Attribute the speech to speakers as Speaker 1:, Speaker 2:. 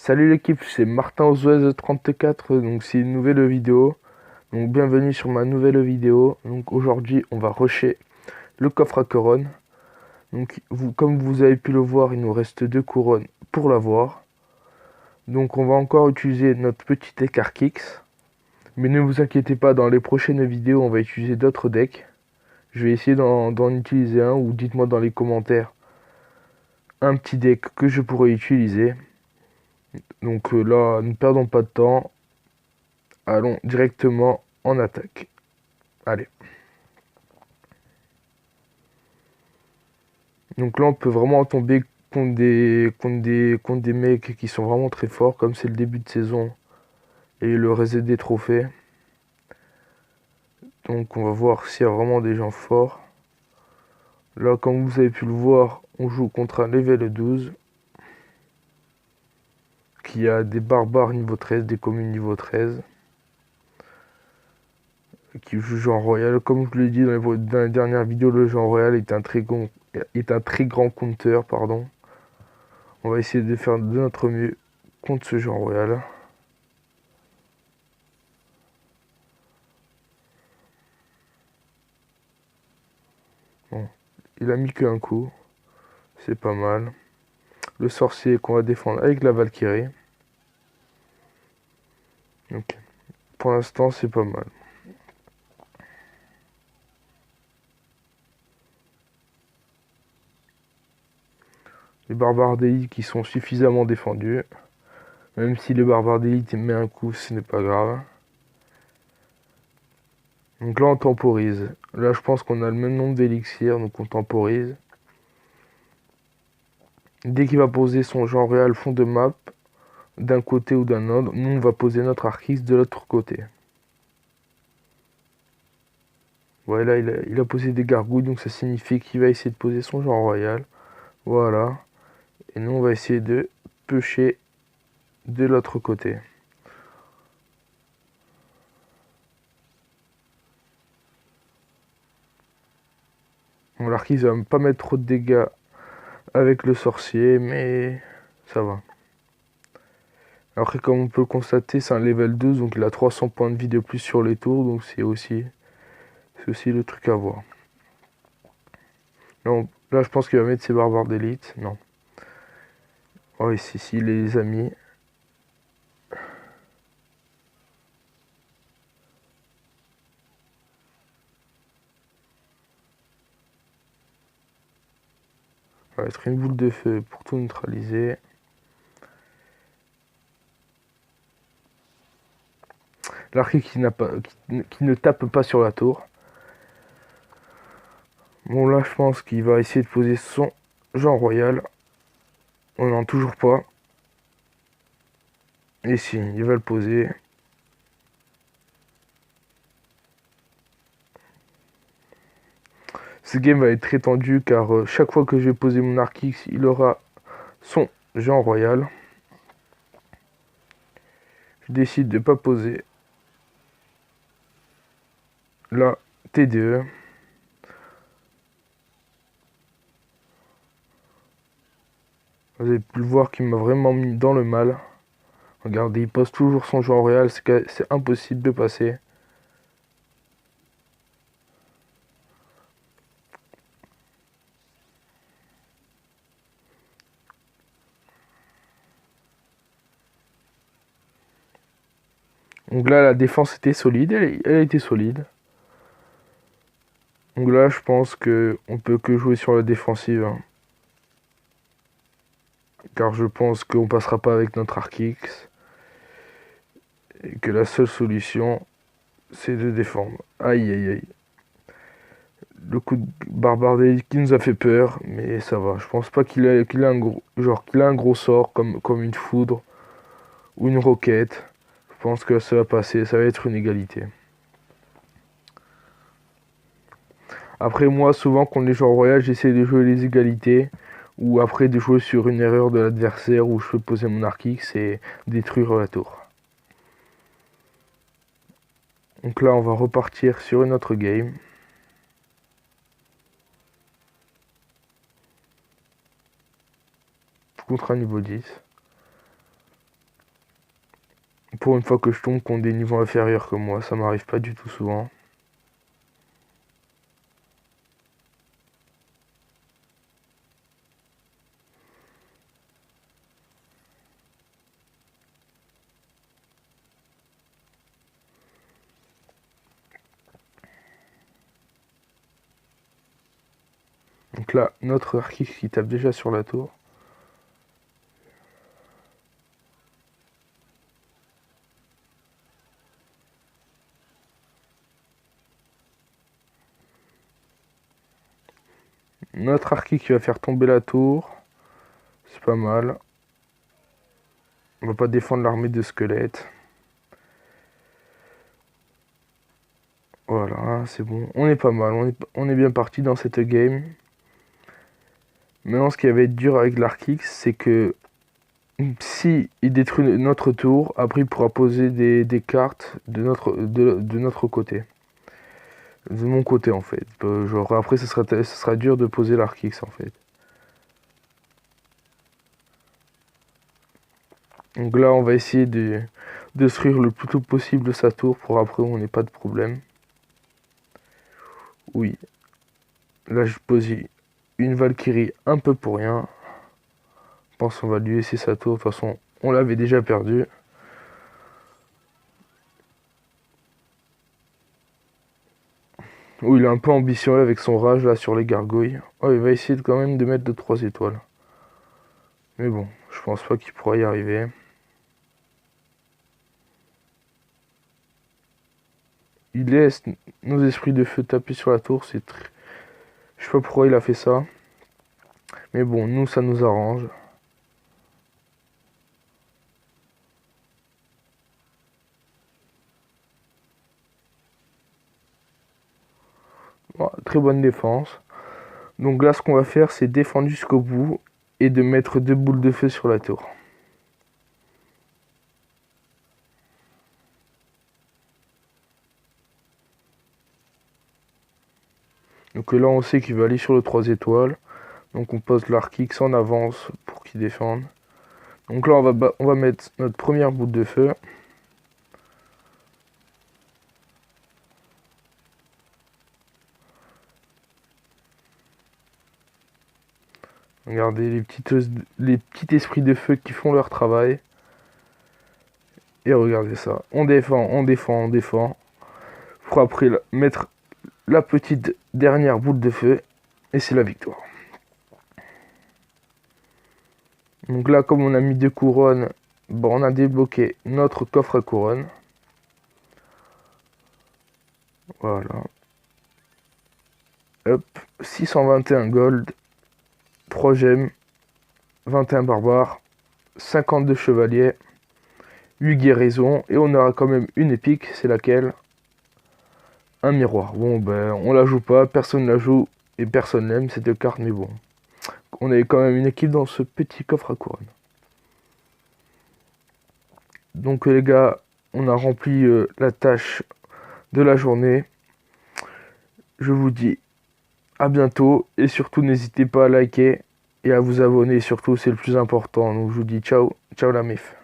Speaker 1: Salut l'équipe, c'est Martin Ozoez 34, donc c'est une nouvelle vidéo. Donc bienvenue sur ma nouvelle vidéo. Donc aujourd'hui on va rusher le coffre à couronne. Donc comme vous avez pu le voir, il nous reste 2 couronnes pour l'avoir. Donc on va encore utiliser notre petit deck Arkix. Mais ne vous inquiétez pas, dans les prochaines vidéos on va utiliser d'autres decks. Je vais essayer d'en utiliser un, ou dites-moi dans les commentaires un petit deck que je pourrais utiliser. Donc là, ne perdons pas de temps. Allons directement en attaque. Allez. Donc là, on peut vraiment tomber contre des mecs qui sont vraiment très forts, comme c'est le début de saison et le reset des trophées. Donc on va voir s'il y a vraiment des gens forts. Là, comme vous avez pu le voir, on joue contre un level 12 qui a des barbares niveau 13, des communes niveau 13, qui joue genre royal. Comme je l'ai dit dans la dernière vidéo, le genre royal est un très grand counter, pardon. On va essayer de faire de notre mieux contre ce genre royal. Bon, il a mis qu'un coup, c'est pas mal. Le sorcier qu'on va défendre avec la Valkyrie. Ok. Pour l'instant, c'est pas mal. Les barbares d'élite qui sont suffisamment défendus. Même si le barbare d'élite met un coup, ce n'est pas grave. Donc là, on temporise. Là, je pense qu'on a le même nombre d'élixirs, donc on temporise. Dès qu'il va poser son genre réel fond de map, d'un côté ou d'un autre, nous, on va poser notre Arkix de l'autre côté. Voilà, il a posé des gargouilles, donc ça signifie qu'il va essayer de poser son genre royal. Voilà. Et nous, on va essayer de pêcher de l'autre côté. Bon, l'arc, il va pas mettre trop de dégâts avec le sorcier, mais ça va. Après, comme on peut le constater, c'est un level 12, donc il a 300 points de vie de plus sur les tours, donc c'est aussi le truc à voir. Non, là, je pense qu'il va mettre ses barbares d'élite. Non. Oh, si, les amis. Ça va être une boule de feu pour tout neutraliser. L'arc qui ne tape pas sur la tour. Bon, là, je pense qu'il va essayer de poser son genre royal. On n'en toujours pas. Et si, il va le poser. Ce game va être très tendu car chaque fois que je vais poser mon Arkix, il aura son genre royal. Je décide de ne pas poser la TDE. Vous avez pu le voir qu'il m'a vraiment mis dans le mal. Regardez, il pose toujours son genre royal, c'est impossible de passer. Donc là, la défense était solide, elle était solide. Donc là, je pense que on peut que jouer sur la défensive, hein. Car je pense qu'on passera pas avec notre Arkix. Et que la seule solution, c'est de défendre. Aïe, aïe, aïe. Le coup de barbare d'élite qui nous a fait peur, mais ça va. Je pense pas qu'il a un gros sort comme une foudre ou une roquette. Je pense que ça va passer, ça va être une égalité. Après moi, souvent quand les joueurs royaux, j'essaie de jouer les égalités ou après de jouer sur une erreur de l'adversaire où je peux poser mon Arkix et détruire la tour. Donc là, on va repartir sur une autre game. Contre un niveau 10. Pour une fois que je tombe contre des niveaux inférieurs que moi, ça m'arrive pas du tout souvent. Donc là, notre archiste qui tape déjà sur la tour. Notre archi qui va faire tomber la tour. C'est pas mal. On va pas défendre l'armée de squelettes. Voilà, c'est bon. On est pas mal. On est bien parti dans cette game. Maintenant, ce qui va être dur avec l'Arkix, c'est que si il détruit notre tour, après il pourra poser des cartes de notre côté. De mon côté en fait. Genre après ce sera dur de poser l'Arkix en fait. Donc là on va essayer de détruire le plus tôt possible sa tour pour après on n'ait pas de problème. Oui. Là je pose une Valkyrie un peu pour rien. Je pense qu'on va lui laisser sa tour. De toute façon on l'avait déjà perdu. Oh, il est un peu ambitieux avec son rage là sur les gargouilles. Oh, il va essayer quand même de mettre de 3 étoiles. Mais bon, je pense pas qu'il pourra y arriver. Il laisse nos esprits de feu taper sur la tour. Je sais pas pourquoi il a fait ça. Mais bon, nous, ça nous arrange. Voilà, très bonne défense. Donc là, ce qu'on va faire, c'est défendre jusqu'au bout et de mettre 2 boules de feu sur la tour. Donc là, on sait qu'il va aller sur le 3 étoiles. Donc on pose l'Arkix en avance pour qu'il défende. Donc là, on va mettre notre première boule de feu. Regardez les petits esprits de feu qui font leur travail. Et regardez ça. On défend, on défend, on défend. Pour après mettre la petite dernière boule de feu. Et c'est la victoire. Donc là, comme on a mis 2 couronnes, bon, on a débloqué notre coffre à couronne. Voilà. Hop. 621 gold. 3 gemmes. 21 barbares. 52 chevaliers. 8 guérisons. Et on aura quand même une épique. C'est laquelle? Un miroir. Bon, ben, on la joue pas. Personne la joue. Et personne l'aime cette carte. Mais bon. On avait quand même une équipe dans ce petit coffre à couronne. Donc les gars, on a rempli la tâche de la journée. Je vous dis à bientôt. Et surtout, n'hésitez pas à liker et à vous abonner. Surtout, c'est le plus important. Donc je vous dis ciao. Ciao la mif.